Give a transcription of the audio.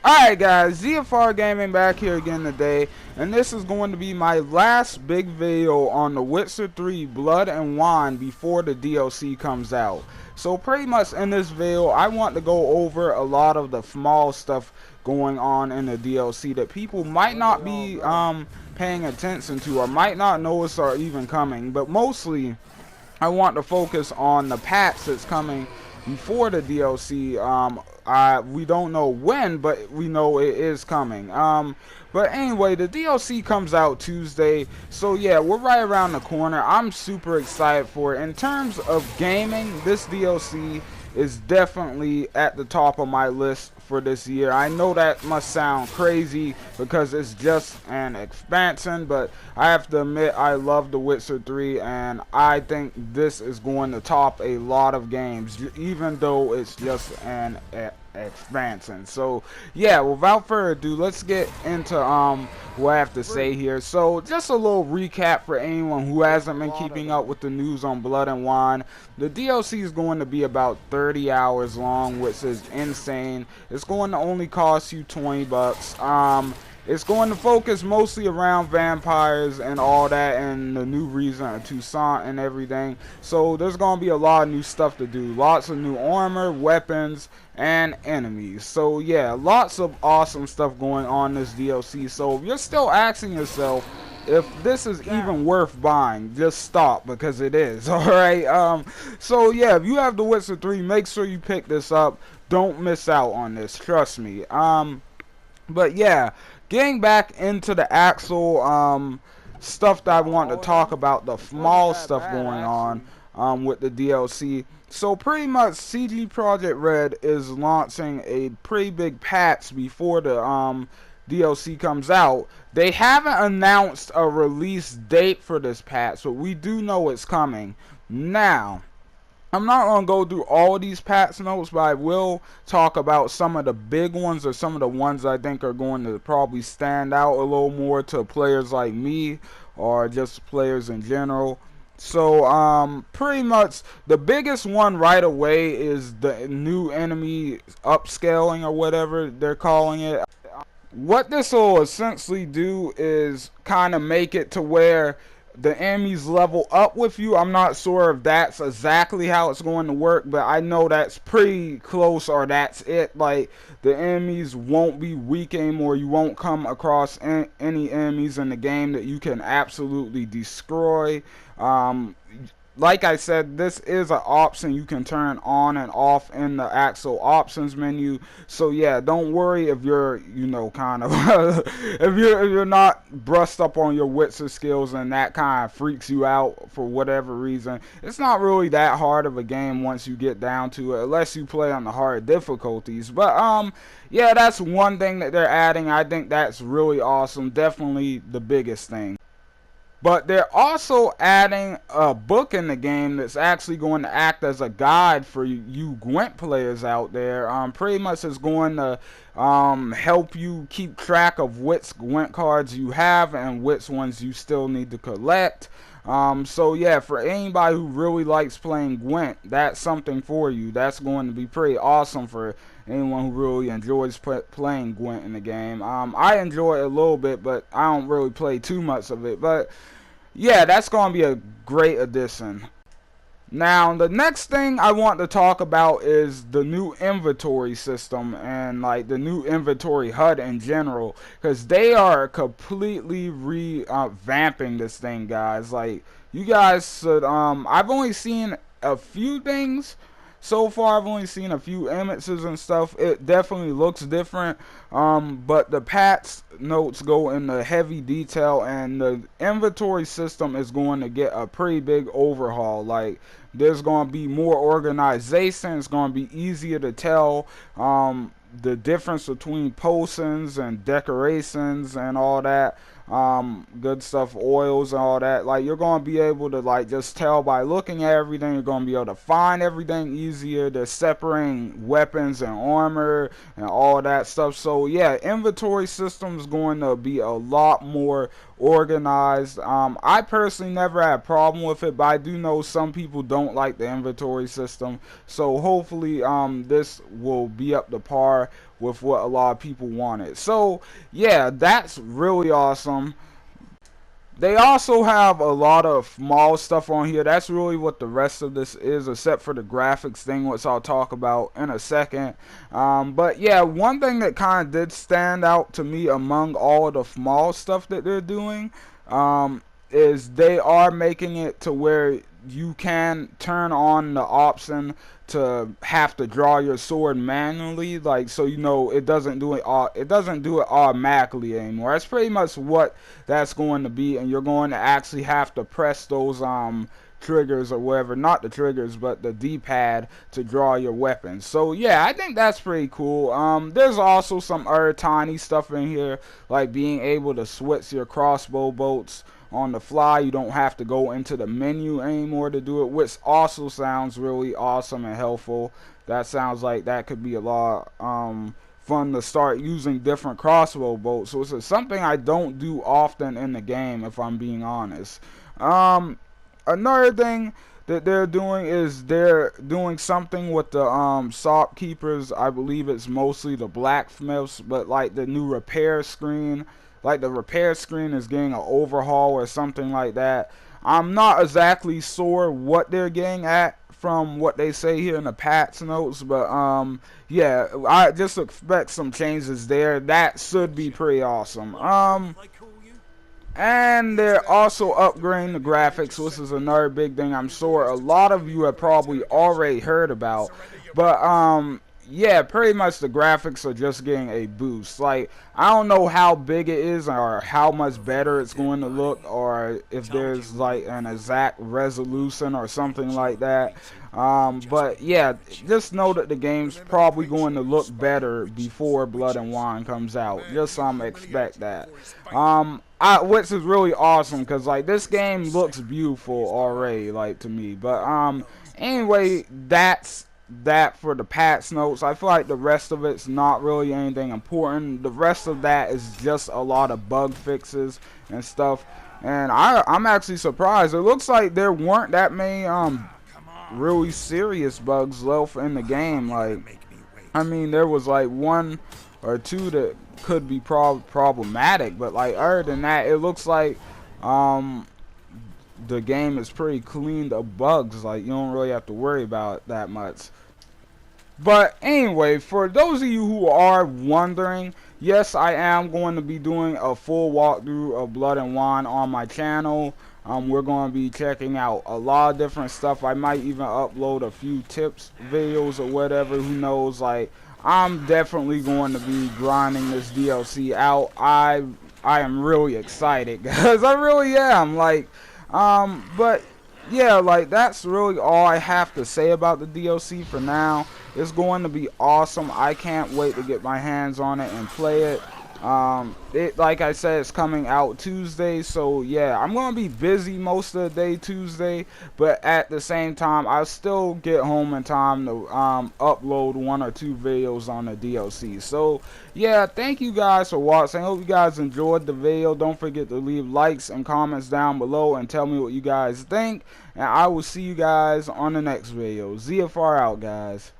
Alright guys, ZFR Gaming back here again today, and this is going to be my last big video on The Witcher 3 Blood and Wine before the DLC comes out. So pretty much in this video, I want to go over a lot of the small stuff going on in the DLC that people might not be paying attention to or might not notice are even coming, but mostly I want to focus on the patch that's coming before the DLC. We don't know when, but we know it is coming. But anyway, the DLC comes out Tuesday, so yeah, we're right around the corner. I'm super excited for it. In terms of gaming, this DLC is definitely at the top of my list for this year. I know that must sound crazy because it's just an expansion, but I have to admit I love The Witcher 3, and I think this is going to top a lot of games, even though it's just an expansion. So yeah, without further ado, let's get into what I have to say here. So just a little recap for anyone who hasn't been keeping up with the news on Blood and Wine. The DLC is going to be about 30 hours long, which is insane. It's going to only cost you 20 bucks. It's going to focus mostly around vampires and all that, and the new region of Toussaint and everything. So there's going to be a lot of new stuff to do. Lots of new armor, weapons, and enemies. So yeah, lots of awesome stuff going on in this DLC. So if you're still asking yourself if this is even worth buying, just stop, because it is. Alright, so yeah, if you have The Witcher 3, make sure you pick this up. Don't miss out on this, trust me. But yeah, getting back into the actual stuff that I want to talk about, the small stuff going on with the DLC. So pretty much CG Project Red is launching a pretty big patch before the DLC comes out. They haven't announced a release date for this patch, but we do know it's coming. Now, I'm not going to go through all of these patch notes, but I will talk about some of the big ones, or some of the ones I think are going to probably stand out a little more to players like me, or just players in general. So pretty much the biggest one right away is the new enemy upscaling, or whatever they're calling it. What this will essentially do is kind of make it to where the enemies level up with you. I'm not sure if that's exactly how it's going to work, but I know that's pretty close, or that's it. Like, the enemies won't be weak anymore. You won't come across any enemies in the game that you can absolutely destroy. Like I said, this is an option you can turn on and off in the actual options menu. So yeah, don't worry if you're, you know, kind of if you're not brushed up on your Witcher skills and that kind of freaks you out for whatever reason. It's not really that hard of a game once you get down to it, unless you play on the hard difficulties. But yeah, that's one thing that they're adding. I think that's really awesome. Definitely the biggest thing. But they're also adding a book in the game that's actually going to act as a guide for you Gwent players out there. Pretty much is going to help you keep track of which Gwent cards you have and which ones you still need to collect. So yeah, for anybody who really likes playing Gwent, that's something for you. That's going to be pretty awesome for anyone who really enjoys playing Gwent in the game. I enjoy it a little bit, but I don't really play too much of it. But yeah, that's going to be a great addition. Now, the next thing I want to talk about is the new inventory system, and like the new inventory HUD in general, because they are completely revamping this thing, guys. Like, you guys should, I've only seen a few things so far. I've only seen a few images and stuff. It definitely looks different, but the patch notes go into heavy detail, and the inventory system is going to get a pretty big overhaul. Like, there's going to be more organization. It's going to be easier to tell the difference between potions and decorations and all that. Good stuff, oils and all that. Like, you're going to be able to like just tell by looking at everything. You're going to be able to find everything easier. They're separating weapons and armor and all that stuff. So yeah, inventory system is going to be a lot more organized. I personally never had a problem with it, but I do know some people don't like the inventory system. So hopefully this will be up to par with what a lot of people wanted. So yeah, that's really awesome. They also have a lot of small stuff on here. That's really what the rest of this is, except for the graphics thing, which I'll talk about in a second. But yeah, one thing that kind of did stand out to me among all of the small stuff that they're doing is they are making it to where you can turn on the option to have to draw your sword manually, like, so you know it doesn't do it automatically anymore. That's pretty much what that's going to be, and you're going to actually have to press those triggers or whatever, not the triggers but the D-pad, to draw your weapons. So yeah, I think that's pretty cool. There's also some other tiny stuff in here, like being able to switch your crossbow bolts on the fly. You don't have to go into the menu anymore to do it, which also sounds really awesome and helpful. That sounds like that could be a lot fun to start using different crossbow bolts. So it's something I don't do often in the game, if I'm being honest. Another thing that they're doing is they're doing something with the shopkeepers. I believe it's mostly the blacksmiths, but like the new repair screen, like the repair screen is getting an overhaul or something like that. I'm not exactly sure what they're getting at from what they say here in the patch notes, but yeah, I just expect some changes there. That should be pretty awesome. And they're also upgrading the graphics, which is another big thing I'm sure a lot of you have probably already heard about. But yeah, pretty much the graphics are just getting a boost. Like, I don't know how big it is or how much better it's going to look, or if there's like an exact resolution or something like that. But yeah, just know that the game's probably going to look better before Blood and Wine comes out. Just expect that. Which is really awesome, because like this game looks beautiful already, like, to me. But anyway, that's that for the patch notes. I feel like the rest of it's not really anything important. The rest of that is just a lot of bug fixes and stuff, and I'm actually surprised. It looks like there weren't that many really serious bugs left in the game. Like, I mean, there was like one or two that could be problematic, but like other than that, it looks like the game is pretty clean of bugs. Like, you don't really have to worry about it that much. But anyway, for those of you who are wondering, yes, I am going to be doing a full walkthrough of Blood and Wine on my channel. We're going to be checking out a lot of different stuff. I might even upload a few tips videos or whatever, who knows. Like, I'm definitely going to be grinding this DLC out. I am really excited, guys. I really am. Like, but yeah, like, that's really all I have to say about the DLC for now. It's going to be awesome. I can't wait to get my hands on it and play it. Like I said, it's coming out Tuesday, so yeah, I'm gonna be busy most of the day Tuesday, but at the same time, I'll still get home in time to upload 1 or 2 videos on the DLC. So yeah, thank you guys for watching. I hope you guys enjoyed the video. Don't forget to leave likes and comments down below and tell me what you guys think, and I will see you guys on the next video. ZFR out, guys.